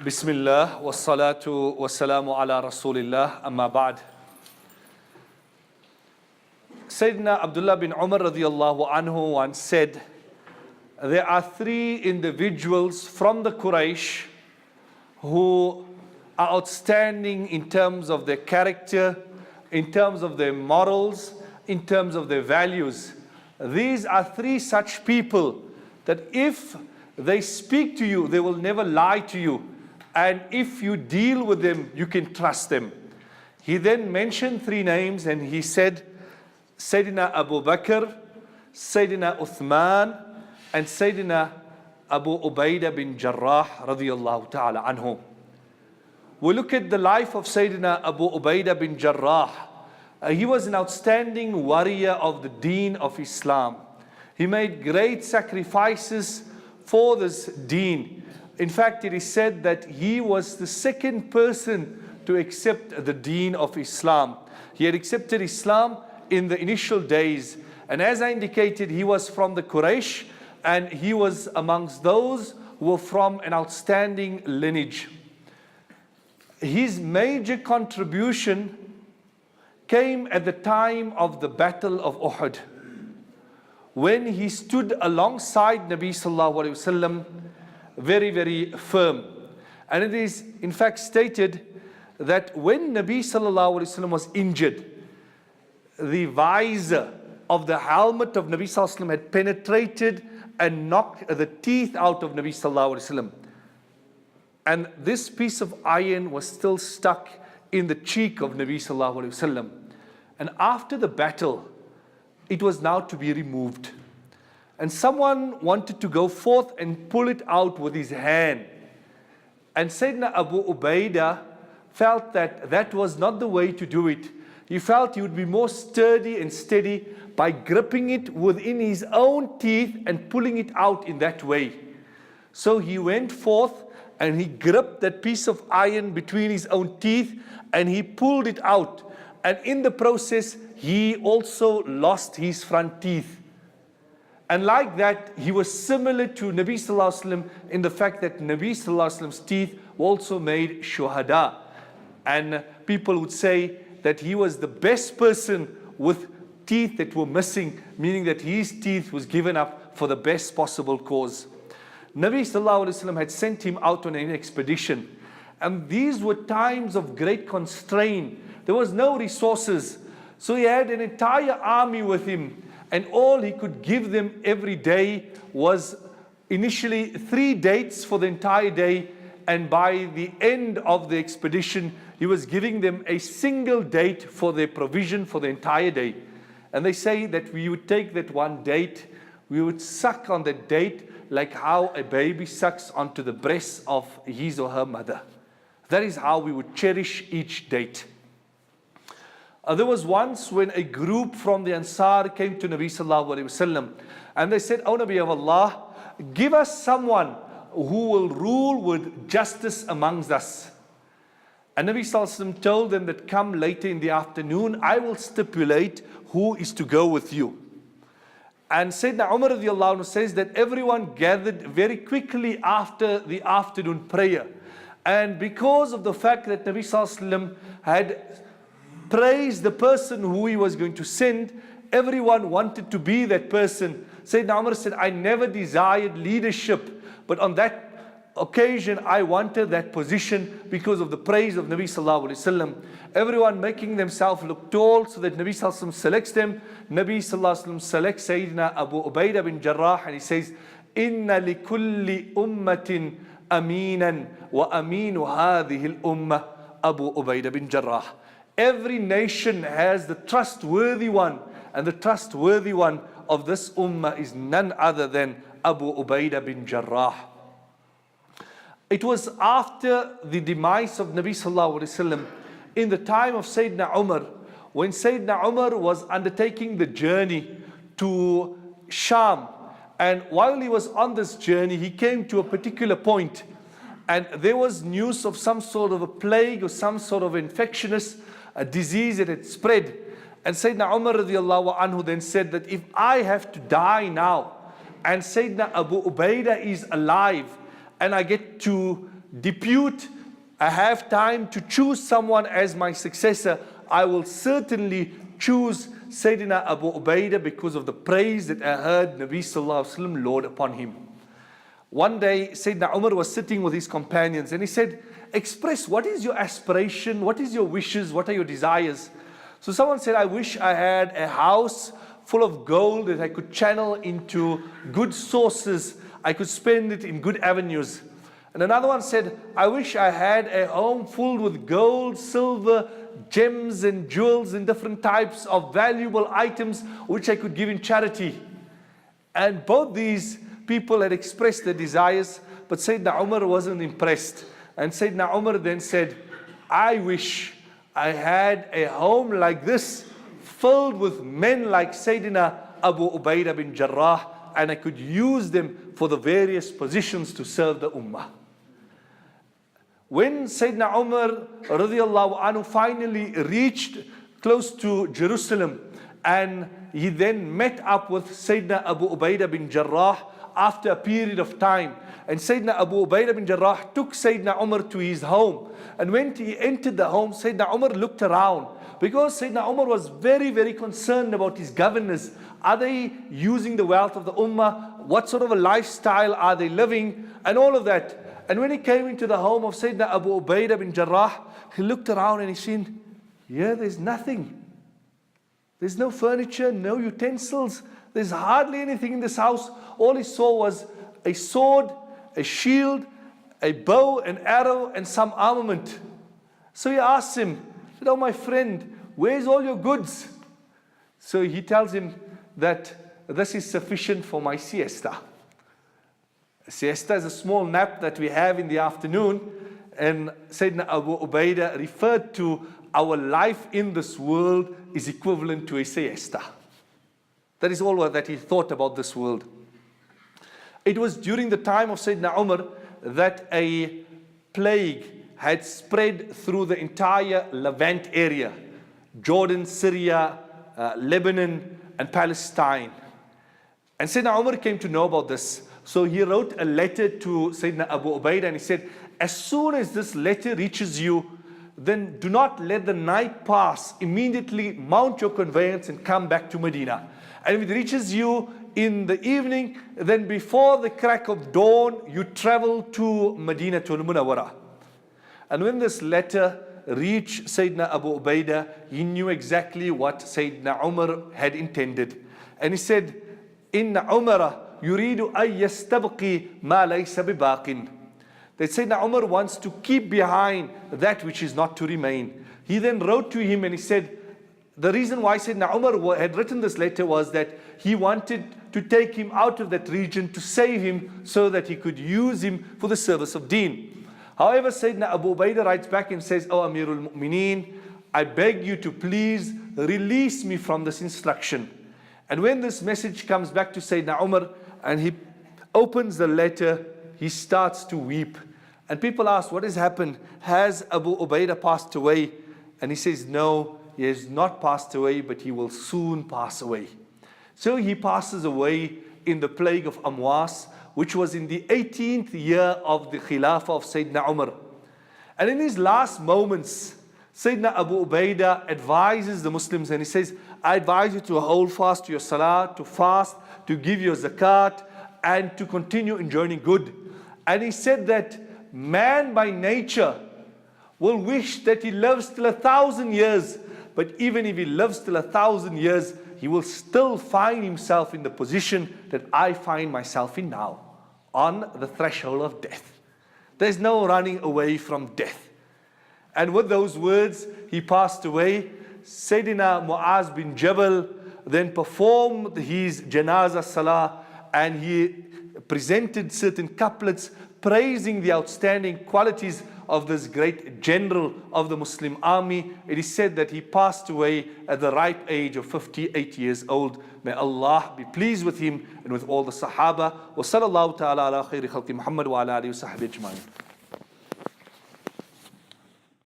Bismillah, wassalatu wassalamu ala Rasulillah, amma ba'd. Sayyiduna Abdullah bin Umar radiyallahu anhu once said, there are three individuals from the Quraysh who are outstanding in terms of their character, in terms of their morals, in terms of their values. These are three such people that if they speak to you, they will never lie to you. And if you deal with them, you can trust them. He then mentioned three names and he said, Sayyiduna Abu Bakr, Sayyiduna Uthman, and Sayyiduna Abu Ubaidah bin Jarrah radiyallahu ta'ala anhu. We look at the life of Sayyiduna Abu Ubaidah bin Jarrah. He was an outstanding warrior of the deen of Islam. He made great sacrifices for this deen. In fact, it is said that he was the second person to accept the deen of Islam. He had accepted Islam in the initial days. And as I indicated, he was from the Quraysh and he was amongst those who were from an outstanding lineage. His major contribution came at the time of the Battle of Uhud, when he stood alongside Nabi Sallallahu Alaihi Wasallam very, very firm. And it is in fact stated that when Nabi Sallallahu Alaihi Wasallam was injured, the visor of the helmet of Nabi Sallallahu Alaihi Wasallam had penetrated and knocked the teeth out of Nabi Sallallahu Alaihi Wasallam. And this piece of iron was still stuck in the cheek of Nabi Sallallahu Alaihi Wasallam. And after the battle, it was now to be removed. And someone wanted to go forth and pull it out with his hand. And Sayyiduna Abu Ubaidah felt that that was not the way to do it. He felt he would be more sturdy and steady by gripping it within his own teeth and pulling it out in that way. So he went forth and he gripped that piece of iron between his own teeth and he pulled it out. And in the process, he also lost his front teeth. And like that, he was similar to Nabi Sallallahu Alaihi Wasallam in the fact that Nabi Sallallahu Alaihi Wasallam's teeth were also made shuhada. And people would say that he was the best person with teeth that were missing, meaning that his teeth was given up for the best possible cause. Nabi Sallallahu Alaihi Wasallam had sent him out on an expedition. And these were times of great constraint. There was no resources. So he had an entire army with him. And all he could give them every day was initially 3 dates for the entire day. And by the end of the expedition, he was giving them a single date for their provision for the entire day. And they say that we would take that one date, we would suck on that date like how a baby sucks onto the breast of his or her mother. That is how we would cherish each date. There was once when a group from the Ansar came to Nabi Sallallahu Alaihi Wasallam and they said, "O Nabi of Allah, give us someone who will rule with justice amongst us." And Nabi Sallallahu Alaihi Wasallam told them that come later in the afternoon, I will stipulate who is to go with you. And Sayyidina Umar radiallahu anhu says that everyone gathered very quickly after the afternoon prayer. And because of the fact that Nabi Sallallahu Alaihi Wasallam had praised the person who he was going to send, everyone wanted to be that person. Sayyidina Umar said, I never desired leadership, but on that occasion I wanted that position because of the praise of Nabi Sallallahu Alaihi Wasallam. Everyone making themselves look tall so that Nabi Sallallahu Alaihi Wasallam selects them. Nabi Sallallahu Alaihi Wasallam selects Sayyidina Abu Ubaidah bin Jarrah and he says, Inna likulli ummatin aminan wa aminu hadhihi al-ummah Abu Ubaidah bin Jarrah. Every nation has the trustworthy one, and the trustworthy one of this ummah is none other than Abu Ubaidah bin Jarrah. It was after the demise of Nabi Sallallahu Alaihi Wasallam, in the time of Sayyidina Umar, when Sayyidina Umar was undertaking the journey to Sham. And while he was on this journey, he came to a particular point, and there was news of some sort of a plague or some sort of infectious disease that had spread. And Sayyidina Umar radiallahu anhu then said that if I have to die now, and Sayyidina Abu Ubaidah is alive, and I get to depute, I have time to choose someone as my successor, I will certainly choose Sayyiduna Abu Ubaidah because of the praise that I heard Nabi Sallallahu Alaihi Wasallam laud upon him. One day, Sayyiduna Umar was sitting with his companions and he said, express, what is your aspiration? What is your wishes? What are your desires? So someone said, I wish I had a house full of gold that I could channel into good sources. I could spend it in good avenues. And another one said, I wish I had a home filled with gold, silver, gems and jewels and different types of valuable items which I could give in charity. And both these people had expressed their desires, but Sayyidina Umar wasn't impressed. And Sayyidina Umar then said, I wish I had a home like this, filled with men like Sayyiduna Abu Ubaidah bin Jarrah, and I could use them for the various positions to serve the Ummah. When Sayyidina Umar radiallahu anhu finally reached close to Jerusalem, and he then met up with Sayyidina Abu Ubaidah bin Jarrah after a period of time, and Sayyidina Abu Ubaidah bin Jarrah took Sayyidina Umar to his home. And when he entered the home, Sayyidina Umar looked around, because Sayyidina Umar was very, very concerned about his governors. Are they using the wealth of the Ummah? What sort of a lifestyle are they living? And all of that. And when he came into the home of Sayyidina Abu Ubaidah bin Jarrah, he looked around and he seen, here there's nothing. There's no furniture, no utensils. There's hardly anything in this house. All he saw was a sword, a shield, a bow, an arrow, and some armament. So he asked him, he said, oh my friend, where's all your goods? So he tells him that this is sufficient for my siesta. A siesta is a small nap that we have in the afternoon, and Sayyidina Abu Ubaidah referred to our life in this world is equivalent to a siesta. That is all that he thought about this world. It was during the time of Sayyidina Umar that a plague had spread through the entire Levant area, Jordan, Syria, Lebanon, and Palestine. And Sayyidina Umar came to know about this. So he wrote a letter to Sayyidina Abu Ubaidah, and he said, as soon as this letter reaches you, then do not let the night pass. Immediately mount your conveyance and come back to Medina. And if it reaches you in the evening, then before the crack of dawn, you travel to Medina, to Al-Munawwarah. And when this letter reached Sayyidina Abu Ubaidah, he knew exactly what Sayyidina Umar had intended. And he said, Inna Umara yuridu ay yastabqi ma laysa bibaqin. That Sayyidina Umar wants to keep behind that which is not to remain. He then wrote to him and he said, the reason why Sayyidina Umar had written this letter was that he wanted to take him out of that region, to save him so that he could use him for the service of deen. However, Sayyidina Abu Ubaidah writes back and says, O Amirul Mu'mineen, I beg you to please release me from this instruction. And when this message comes back to Sayyidina Umar and he opens the letter, he starts to weep. And people ask, what has happened? Has Abu Ubaidah passed away? And he says, no, he has not passed away, but he will soon pass away. So he passes away in the plague of Amwas, which was in the 18th year of the Khilafah of Sayyidina Umar. And in his last moments, Sayyidina Abu Ubaidah advises the Muslims and he says, I advise you to hold fast to your salah, to fast, to give your zakat, and to continue enjoying good. And he said that man by nature will wish that he lives till 1,000 years, but even if he lives till 1,000 years, he will still find himself in the position that I find myself in now, on the threshold of death. There's no running away from death. And with those words, he passed away. Sayyidina Muaz bin Jabal then performed his janazah salah, and he presented certain couplets praising the outstanding qualities of this great general of the Muslim army. It is said that he passed away at the ripe age of 58 years old. May Allah be pleased with him and with all the Sahaba. Wa sallallahu ta'ala ala khayri khalqi Muhammad wa ala alihi wa sahbihi ajma'in.